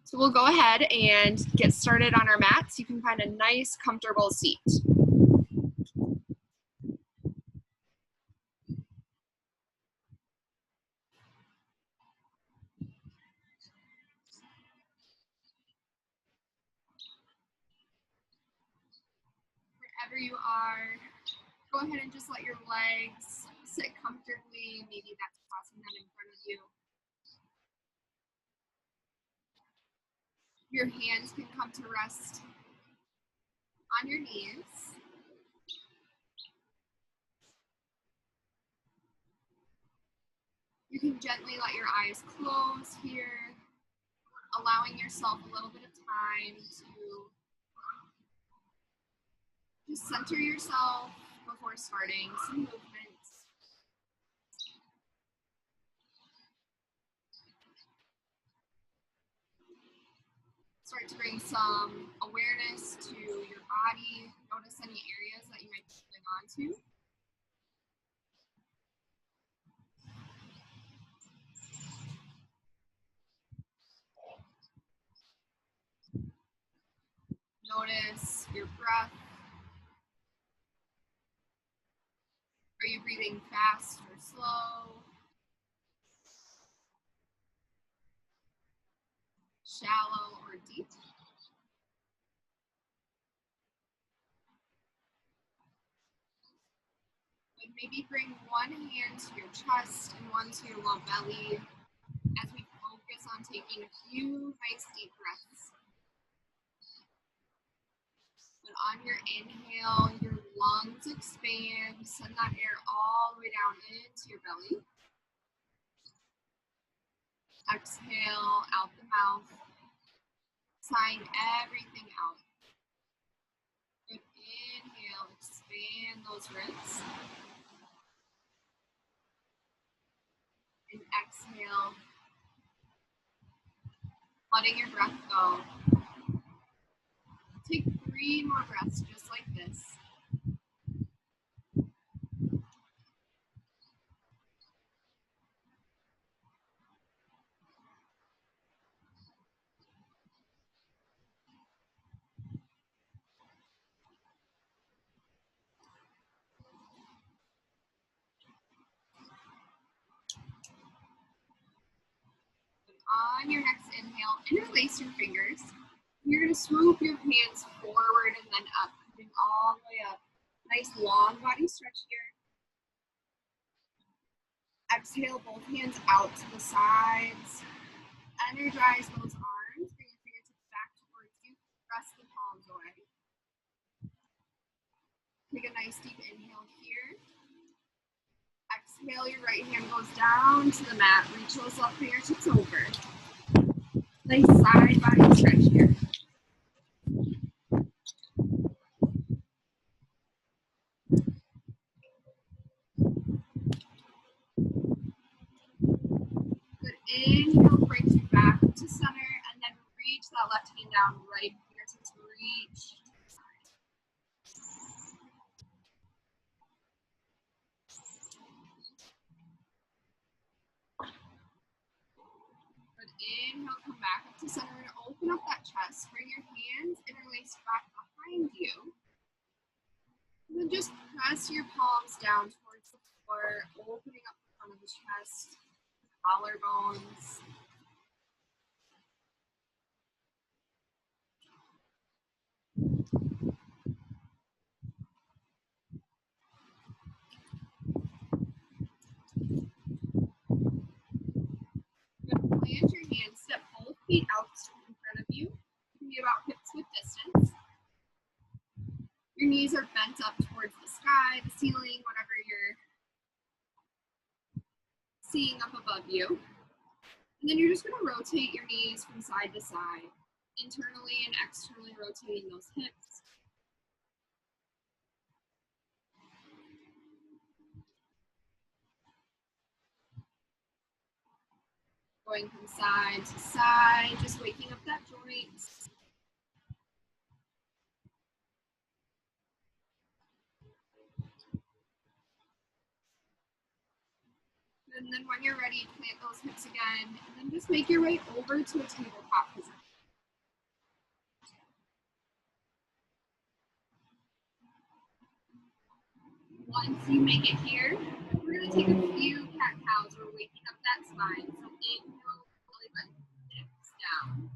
So we'll go ahead and get started on our mats. You can find a nice, comfortable seat. Wherever you are, go ahead and just let your legs sit comfortably. Maybe that's crossing them in front of you. Your hands can come to rest on your knees. You can gently let your eyes close here, allowing yourself a little bit of time to just center yourself before starting some movements. Start to bring some awareness to your body. Notice any areas that you might be holding on to. Notice your breath. Are you breathing fast or slow? Shallow or deep? And maybe bring one hand to your chest and one to your low belly as we focus on taking a few nice deep breaths. But on your inhale, your lungs expand, send that air all the way down into your belly. Exhale out the mouth, sighing everything out. Good inhale, expand those ribs. And exhale, letting your breath go. Take 3 more breaths just like this. On your next inhale, interlace your fingers. You're going to swoop your hands forward and then up, moving all the way up. Nice long body stretch here. Exhale, both hands out to the sides. Energize those arms. Bring your fingertips back towards you. Press the palms away. Take a nice deep inhale here. Exhale, your right hand goes down to the mat. Reach those left fingertips over. Nice side body stretch here. Good inhale brings you back to center, and then reach that left hand down, right fingertips reach to the side. Good inhale, come back up to center and open up that chest. Bring your hands interlaced back behind you. And then just press your palms down towards the floor, opening up the front of the chest, collarbones. Plant your hands, step both feet out in front of you. You can be about hips width distance. Your knees are bent up towards the sky, the ceiling, whatever you're seeing up above you. And then you're just going to rotate your knees from side to side, internally and externally rotating those hips. Going from side to side, just waking up that joint. And then when you're ready, plant those hips again, and then just make your way over to a tabletop position. Once you make it here, we're going to take a few cat-cows. We're waking up that spine. So inhale, belly button dips down.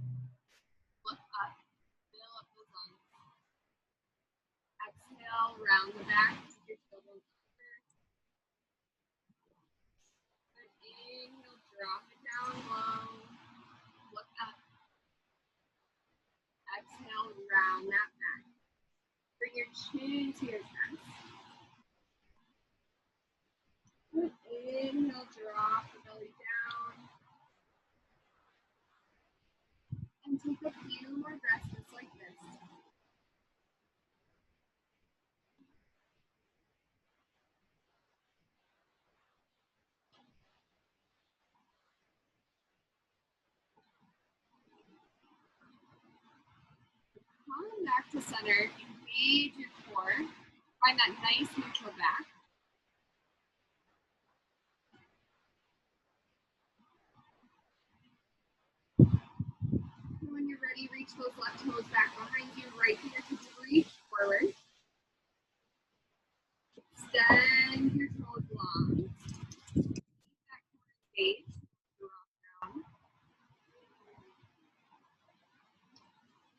Look up, fill up those lungs. Exhale, round the back. Your tailbone over. Good. Inhale, drop it down low. Look up. Exhale, round that back. Bring your chin to your chest. Good. Inhale, drop the belly down. And take a few more breaths just like this. Come back to center. Engage your core. Find that nice neutral back. And when you're ready, reach those left toes back behind you. Right fingertips reach forward. Extend your toes long. Keep that core engaged. Drop down.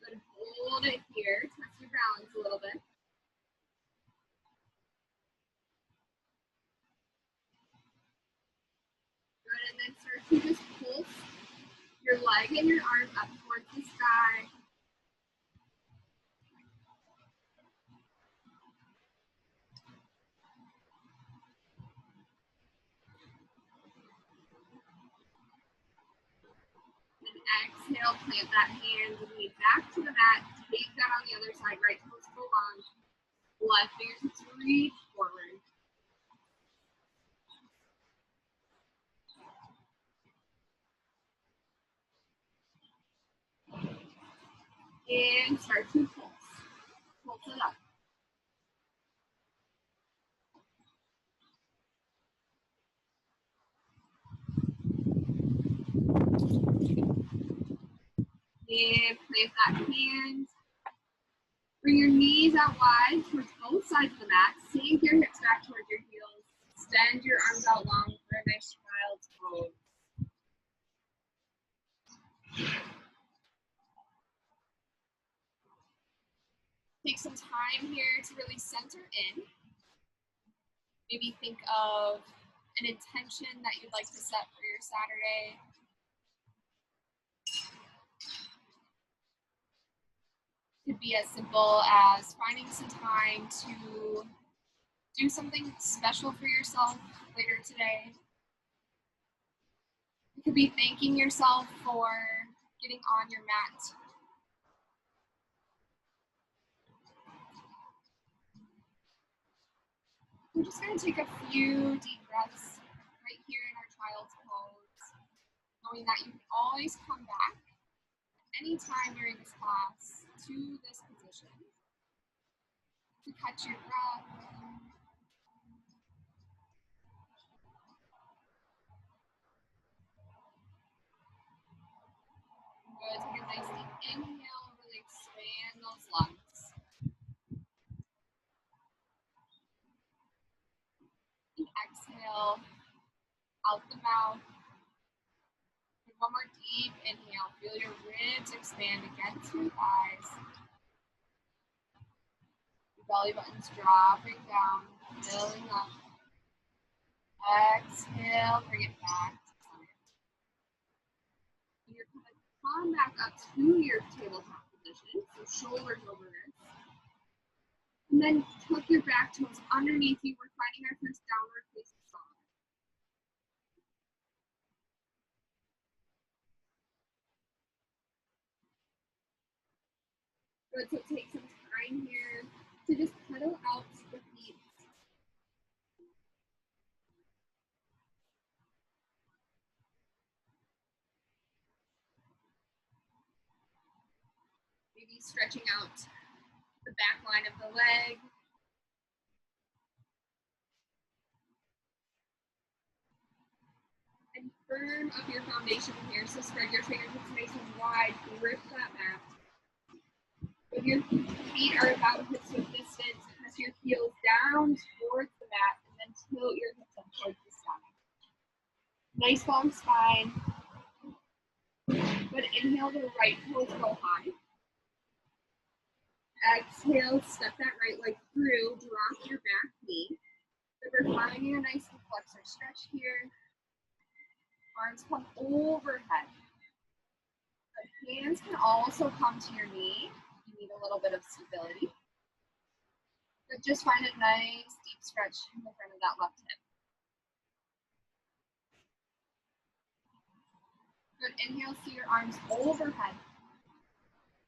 Good. Hold it here. Test your balance a little bit. Good. And then start to just pulse your leg and your arm up towards the sky. Exhale, plant that hand, knee back to the mat. Take that on the other side, right toes go long. Left fingertips reach forward. And start to pulse. Pulse it up. And plant that hand. Bring your knees out wide towards both sides of the mat. Sink your hips back towards your heels. Extend your arms out long for a nice child's pose. Take some time here to really center in. Maybe think of an intention that you'd like to set for your Saturday. Could be as simple as finding some time to do something special for yourself later today. It could be thanking yourself for getting on your mat. We're just going to take a few deep breaths right here in our child's pose, knowing that you can always come back anytime during this class to this position to catch your breath. Good. Take a nice deep inhale, really expand those lungs. And exhale out the mouth. And one more deep inhale. Feel your ribs expand against your thighs. Your belly button's dropping down, filling up. Exhale, bring it back to center. You're going to come back up to your tabletop position, so shoulders over wrists. And then tuck your back toes underneath you. We're finding our first downward facing dog. Good, so take some time here to just pedal out the feet. Maybe stretching out the back line of the leg. And firm up your foundation here. So spread your fingertips nice and wide. Grip that mat. When your feet are about hip width distance, press your heels down towards the Nice long spine. Good, inhale, the right toes go high. Exhale, step that right leg through, drop your back knee. So we're finding a nice flexor stretch here. Arms come overhead. The hands can also come to your knee. You need a little bit of stability. But just find a nice deep stretch in the front of that left hip. Good, inhale, see your arms overhead.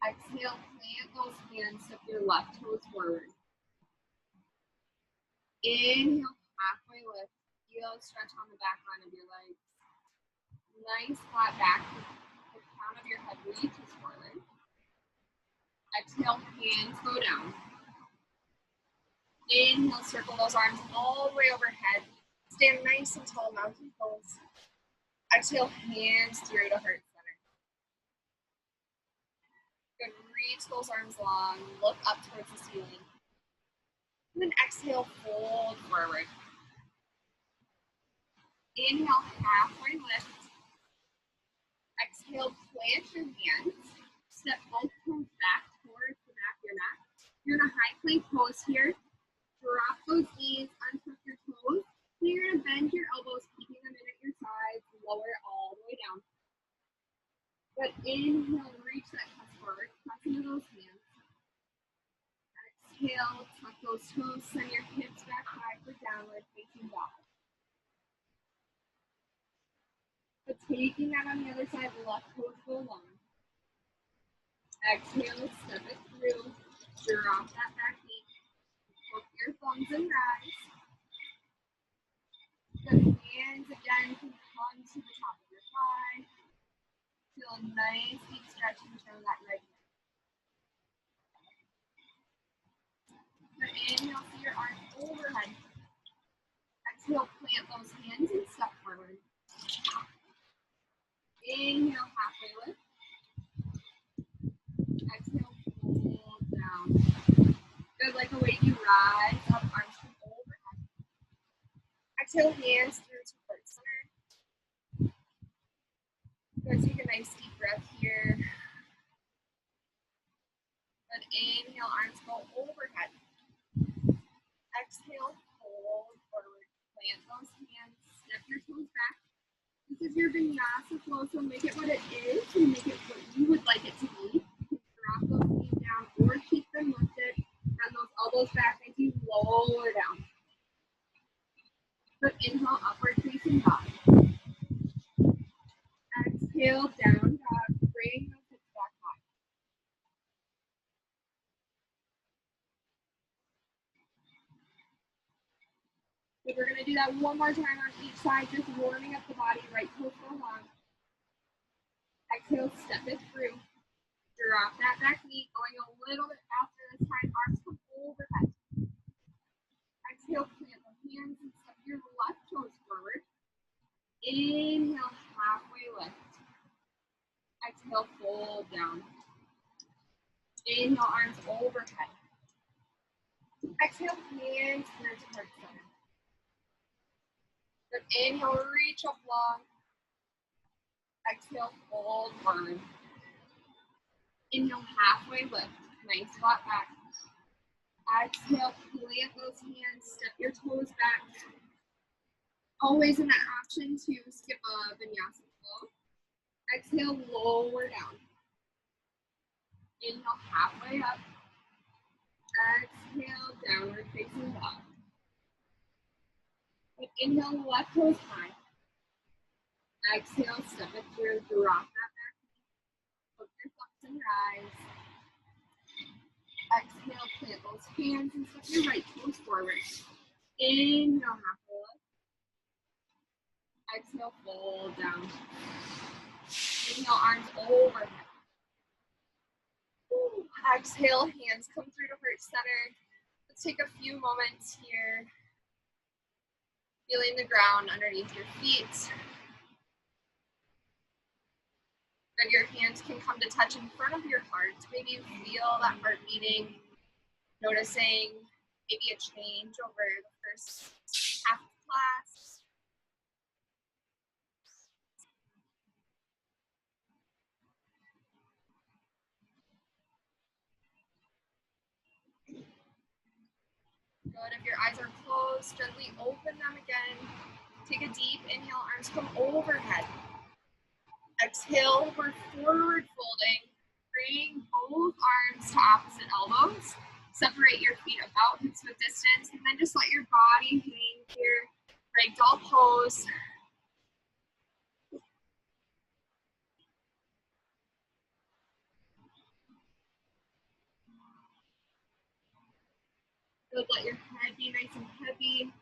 Exhale, plant those hands, step your left toes forward. Inhale, halfway lift. Feel stretch on the back line of your legs. Nice flat back. The crown of your head reaches forward. Exhale, hands go down. Inhale, circle those arms all the way overhead. Stand nice and tall, mountain pose. Exhale, hands through to heart center. Good, reach those arms long, look up towards the ceiling. And then exhale, fold forward. Inhale, halfway lift. Exhale, plant your hands. Step both toes back towards the back of your mat. You're in a high plank pose here. Drop those knees, untuck your toes. Then you're going to bend your elbows, keeping them in at your sides, lower it all the way down. But inhale, reach that chest forward, press into those hands. Exhale, tuck those toes, send your hips back high for downward facing dog. But taking that on the other side, the left toes go long. Exhale, step it through, drop that back knee. Hook your thumbs and rise. The hands again can come to the top of your thigh. Feel a nice deep stretch in front of that right hip. But inhale, see your arms overhead. Exhale, plant those hands and step forward. Inhale, halfway lift. Exhale, fold down. Good, like a wavy rise up, arms come overhead. Exhale, hands through to heart center. Good, take a nice deep breath here. Good, inhale, arms go overhead. Exhale, fold forward. Plant those hands, step your toes back. This is your vinyasa flow, so make it what it is and make it what you would like it to be. Drop those knees down or keep them lifted. And those elbows back as you lower down. Good, inhale, upward facing dog. Exhale, down dog. Bring those hips back high. So we're going to do that one more time on each side, just warming up the body. Right toes go long. Exhale, step it through. Drop that back knee, going a little bit faster this time. Arms come overhead. Exhale, plant the hands and step your left toes forward. Inhale, halfway lift. Exhale, fold down. Inhale, arms overhead. Exhale, hands through to heart center. Good, inhale, reach up long. Exhale, fold forward. Inhale, halfway lift. Nice flat back. Exhale, plant those hands, step your toes back. Always an option to skip a vinyasa flow. Exhale, lower down. Inhale, halfway up. Exhale, downward facing dog. Inhale, left toes high. Exhale, step it through, drop that back knee. Hook your thumbs and rise. Exhale, plant those hands and step your right toes forward. Inhale, halfway lift. Exhale, fold down. Inhale, arms overhead. Exhale, hands come through to heart center. Let's take a few moments here. Feeling the ground underneath your feet. Good, your hands can come to touch in front of your heart. Maybe you feel that heart beating. Noticing maybe a change over the first half of class. Good. If your eyes are closed, gently open them again. Take a deep inhale, arms come overhead. Exhale, we're forward folding. Bring both arms to opposite elbows. Separate your feet about hips width distance, and then just let your body hang here. Ragdoll pose. Good. Let your head be nice and heavy.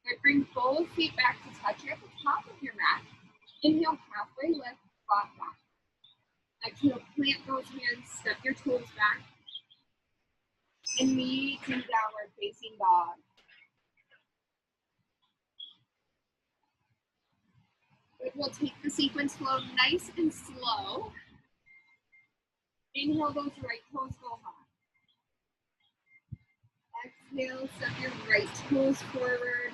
Good. Bring both feet back to touch. You're at the top of your mat. Inhale, halfway lift, flat back. Exhale, plant those hands, step your toes back. And meet in downward facing dog. Good. We'll take the sequence flow nice and slow. Inhale, those right toes go high. Exhale, step your right toes forward.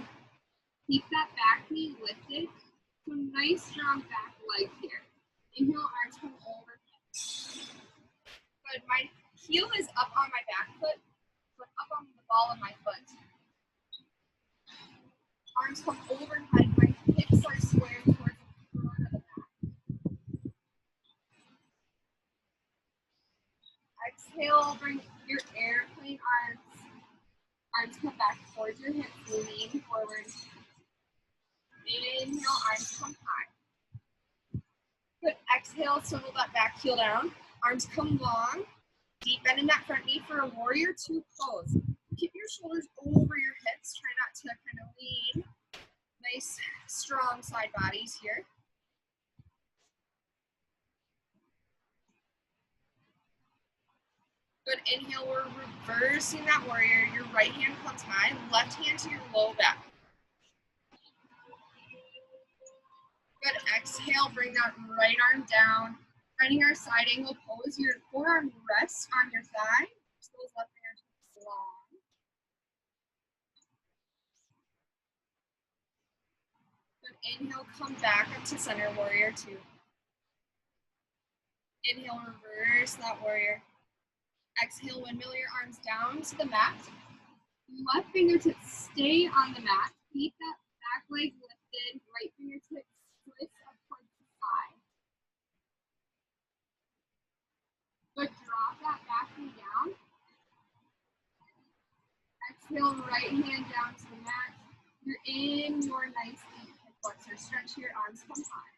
Keep that back knee lifted. So nice strong back leg here. Inhale, arms come over. Good. My heel is up on my back foot, but up on the ball of my foot. Arms come overhead. My hips are square towards the front of the mat. Exhale, bring your airplane arms. Arms come back towards your hips, lean forward. Inhale, arms come high. Good. Exhale, swivel that back heel down. Arms come long. Deep bend in that front knee for a warrior two pose. Keep your shoulders over your hips. Try not to kind of lean. Nice, strong side bodies here. Good. Inhale, we're reversing that warrior. Your right hand comes high, left hand to your low back. Good. Exhale, bring that right arm down. Finding our side angle pose. Your forearm rests on your thigh. Push those left fingertips long. Good. Inhale, come back up to center, warrior two. Inhale, reverse that warrior. Exhale, windmill your arms down to the mat. Left fingertips stay on the mat. Keep that back leg lifted. Right fingertips twist up towards the thigh. Good. Drop that back knee down. Exhale, right hand down to the mat. You're in your nice deep hip flexor stretch here. Arms come high.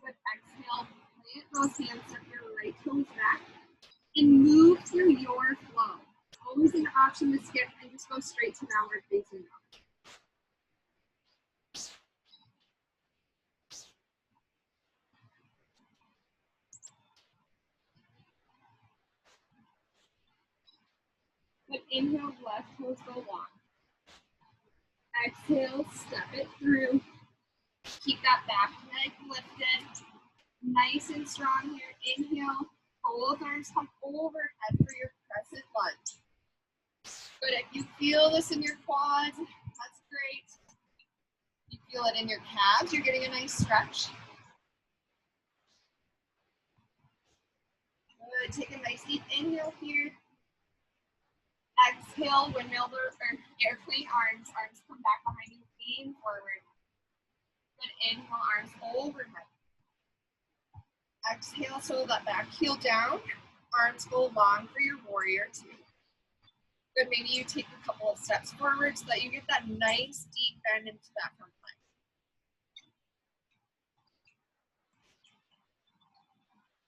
Good. Exhale, plant those hands, step your right toes back, and move through your flow. Always an option to skip and just go straight to downward facing dog. Good. Inhale, left toes go long. Exhale, step it through. Keep that back leg lifted. Nice and strong here. Inhale, both arms come overhead for your crescent lunge. Good. If you feel this in your quads, that's great. You feel it in your calves, you're getting a nice stretch. Good. Take a nice deep inhale here. Exhale, windmill or airplane arms. Arms come back behind you, lean forward. Good. Inhale, arms overhead. Exhale, so that back heel down. Arms go long for your warrior two. Good. Maybe you take a couple of steps forward so that you get that nice deep bend into that front leg.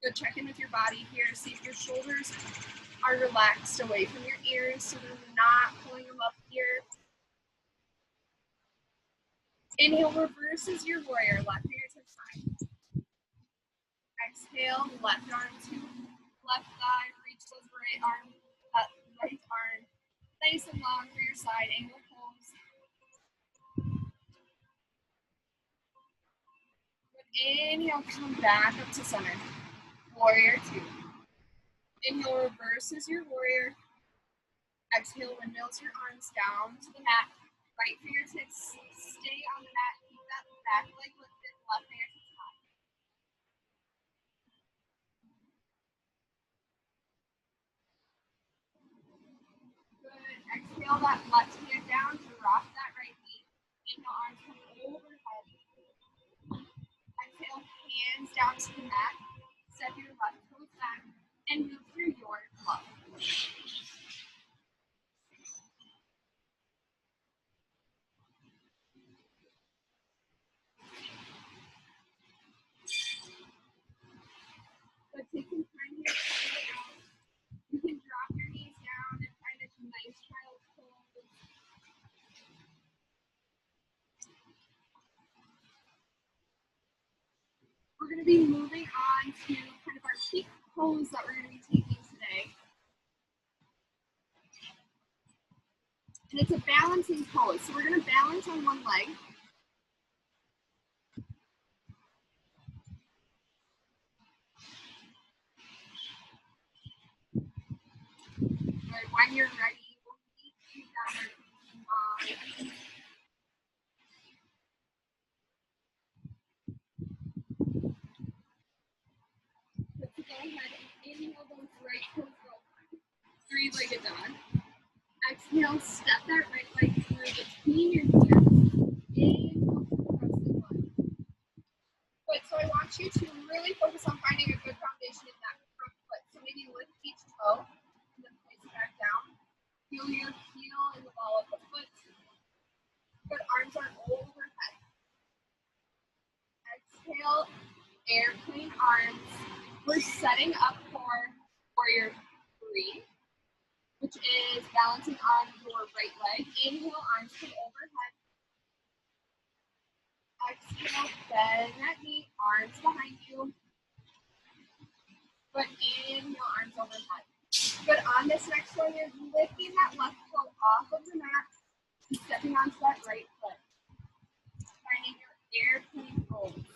Good. Check in with your body here. See if your shoulders are relaxed away from your ears so they're not pulling them up here. Inhale, reverses your warrior. Left fingertips high. Exhale, left arm to left thigh. Reach those right arm, right arm. Nice and long for your side angle pose. Inhale, come back up to center. Warrior two. Inhale, reverses your warrior. Exhale, windmills your arms down to the mat. Right fingertips stay on the mat. Keep that back leg lifted. Left fingertips high. Good. Exhale that left hand down. Drop that right knee. Inhale, arms come overhead. Exhale, hands down to the mat. Step your left toes back and move through your flow. So take some time here to figure it out. You can drop your knees down and find a nice child's pose. We're going to be moving on to kind of our peak pose that we're going to be taking today. And it's a balancing pose. So we're going to balance on one leg. Right, when you're ready, we'll meet you downward facing dog. So to go ahead and inhale those right toes go. Three-legged dog. Exhale, step that right leg through between your hands. Inhale to the rest of the leg. Good, so I want you to really focus on finding a good foundation in that front foot. So maybe lift each toe and then place it back down. Feel your heel in the ball of the foot. Good, arms are overhead. Exhale, airplane arms. We're setting up for warrior 3, which is balancing on your right leg. Inhale, arms come overhead. Exhale, bend that knee, arms behind you. Good, inhale, arms overhead. Good, on this next one, you're lifting that left foot off of the mat and stepping onto that right foot. Finding your airplane pose.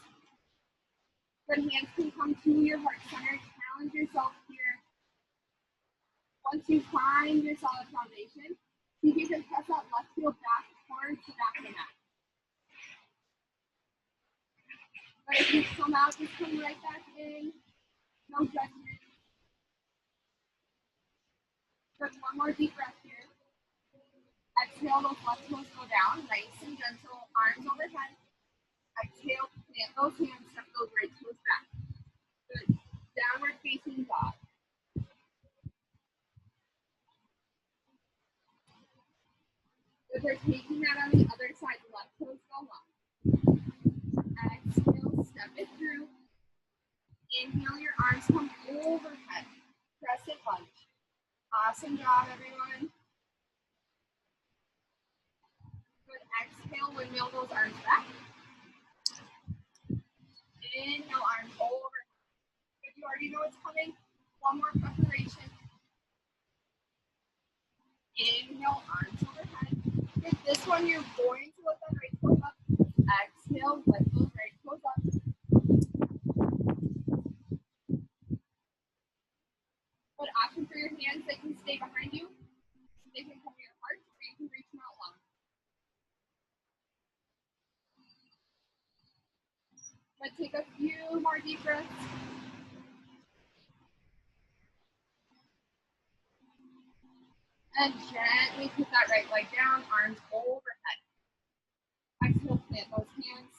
Good, hands can come to your heart center. Challenge yourself here. Once you find your solid foundation, see if you can press that left heel back towards the back of the mat. But if you come out, just come right back in. No judgment. Good, one more deep breath here. Exhale, those left toes go down, nice and gentle, arms overhead. Exhale, plant those hands, step those right toes back. Good, downward facing dog. Good, we're taking that on the other side, left toes go up. Exhale, step it through. Inhale, your arms come overhead. Crescent lunge. Awesome job, everyone. Good, exhale, windmill those arms back. Inhale, arms over. If you already know what's coming, one more preparation. Inhale, arms overhead. With this one, you're going to lift that right foot up. Exhale, lift those right toes up. Good option for your hands, they can stay behind you. They can come to your heart, or you can reach them out long. But take a few more deep breaths. And gently put that right leg down, arms overhead. Exhale, plant those hands.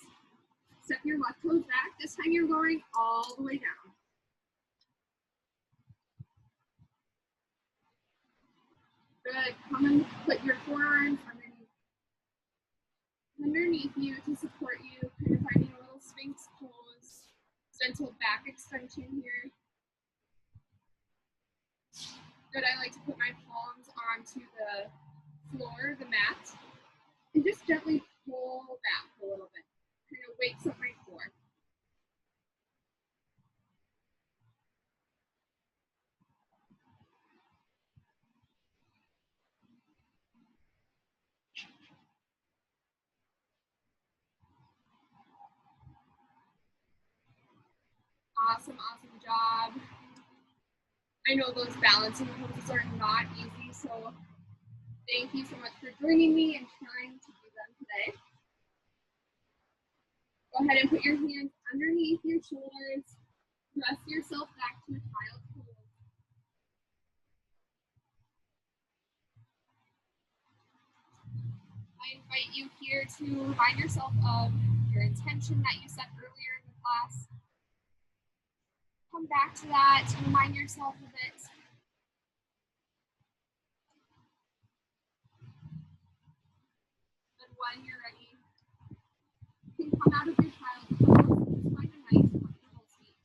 Step your left toes back. This time you're going all the way down. Good. Come and put your forearms underneath you to support you. Kind of finding a little Sphinx pose. Gentle back extension here. Good. I like to put my palms onto the floor, the mat, and just gently pull back a little bit. Kind of wakes up my core. Awesome, awesome job. I know those balancing poses are not easy, so Thank you so much for joining me and trying to do them today. Go ahead and put your hands underneath your shoulders. Press yourself back to a child's pose. I invite you here to remind yourself of your intention that you set earlier in the class. Come back to that and remind yourself of it. And when you're ready, you can come out of your child's pose and find a nice comfortable seat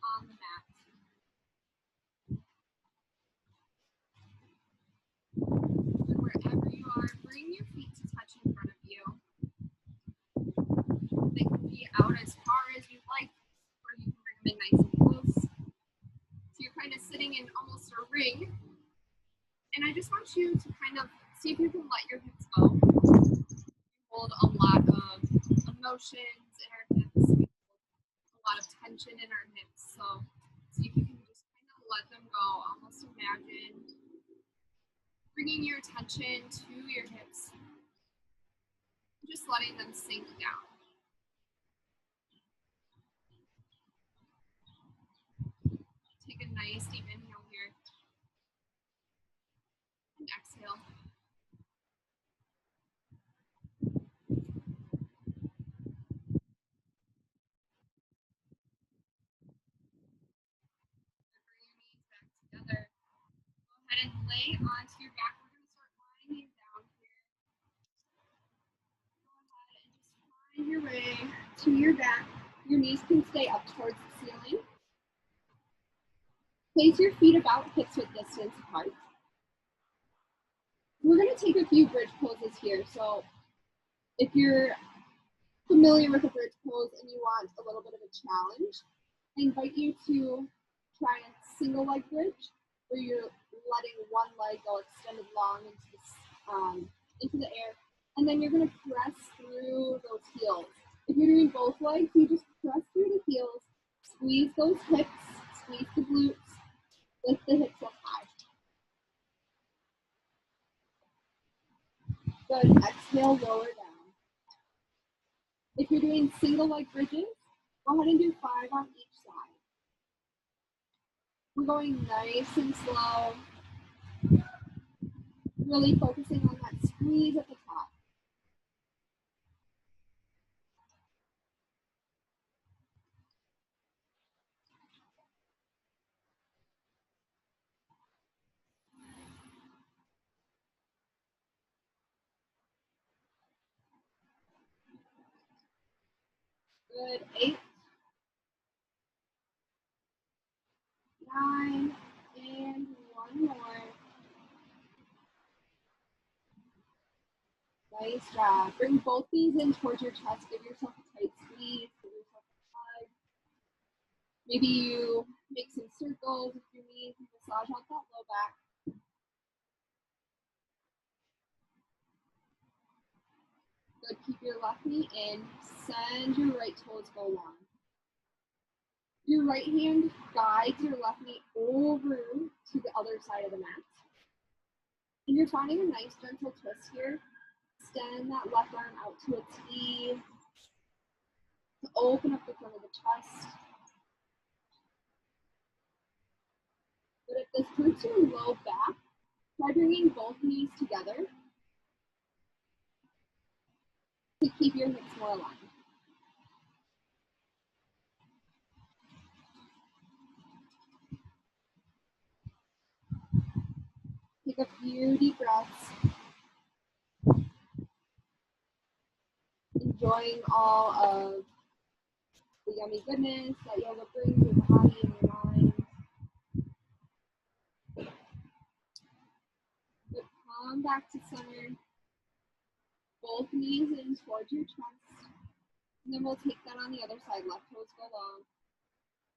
on the mat. And wherever you are, bring your feet to touch in front of you. They can be out as far as you'd like, or you can bring them in nice and close. So you're kind of sitting in almost a ring. And I just want you to kind of see if you can let your hips go. We hold a lot of emotions in our hips. We hold a lot of tension in our hips. So see if you can just kind of let them go. Almost imagine bringing your attention to your hips. Just letting them sink down. Take a nice deep inhale here. And exhale. Together. Go ahead and lay onto your back. We're going to start lying down here. Go ahead and just find your way to your back. Your knees can stay up towards the ceiling. Place your feet about hips width distance apart. We're going to take a few bridge poses here. So if you're familiar with a bridge pose and you want a little bit of a challenge, I invite you to try a single leg bridge where you're letting one leg go extended long into the air, and then you're going to press through those heels. If you're doing both legs, you just press through the heels, squeeze those hips, squeeze the glutes, lift the hips up high. Good. Exhale, lower down. If you're doing single leg bridges, go ahead and do 5 on each side. We're going nice and slow. Really focusing on that squeeze at the top. Good. 8, 9, and one more. Nice job. Bring both knees in towards your chest. Give yourself a tight squeeze. Give yourself a hug. Maybe you make some circles with your knees and massage out that low back. Good. Keep your left knee in. Send your right toes go long. Your right hand guides your left knee over to the other side of the mat. And you're finding a nice gentle twist here. Extend that left arm out to a T to open up the front of the chest. But if this hurts your low back, try bringing both knees together to keep your hips more aligned. Take a few deep breaths. Enjoying all of the yummy goodness that yoga brings your body and your mind. But come back to center. Both knees in towards your chest. And then we'll take that on the other side. Left toes go long.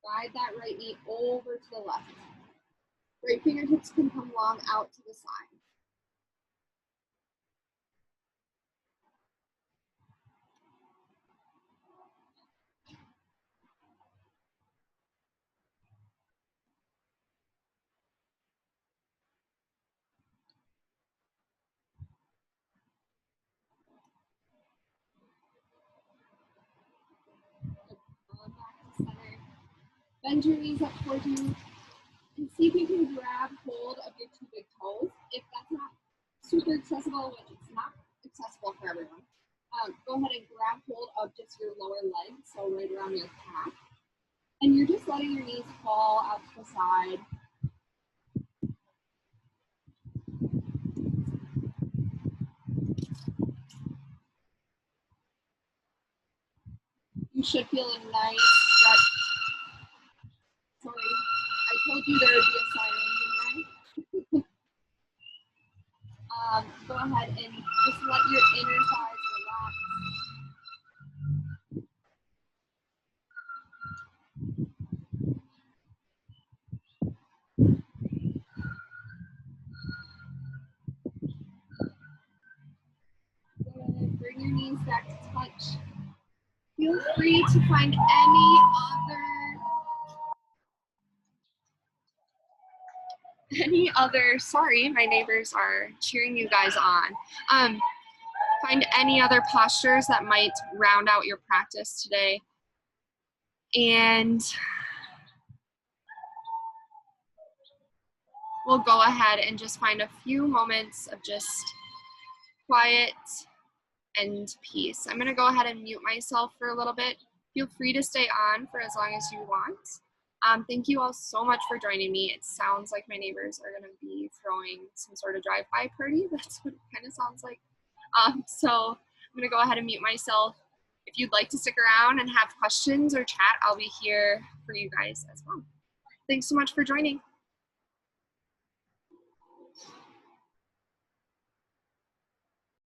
Guide that right knee over to the left. Right fingertips can come long out to the side. Bend your knees up towards you and see if you can grab hold of your two big toes. If that's not super accessible, which it's not accessible for everyone, go ahead and grab hold of just your lower leg, so right around your calf. And you're just letting your knees fall out to the side. You should feel a nice stretch. Sorry, I told you there would be a siren in there. Go ahead and just let your inner thighs relax. Good. Bring your knees back to touch. Feel free to find any other, sorry, my neighbors are cheering you guys on. Find any other postures that might round out your practice today. And we'll go ahead and just find a few moments of just quiet and peace. I'm gonna go ahead and mute myself for a little bit. Feel free to stay on for as long as you want. Thank you all so much for joining me. It sounds like my neighbors are gonna be throwing some sort of drive-by party. That's what it kind of sounds like. So I'm gonna go ahead and mute myself. If you'd like to stick around and have questions or chat, I'll be here for you guys as well. Thanks so much for joining.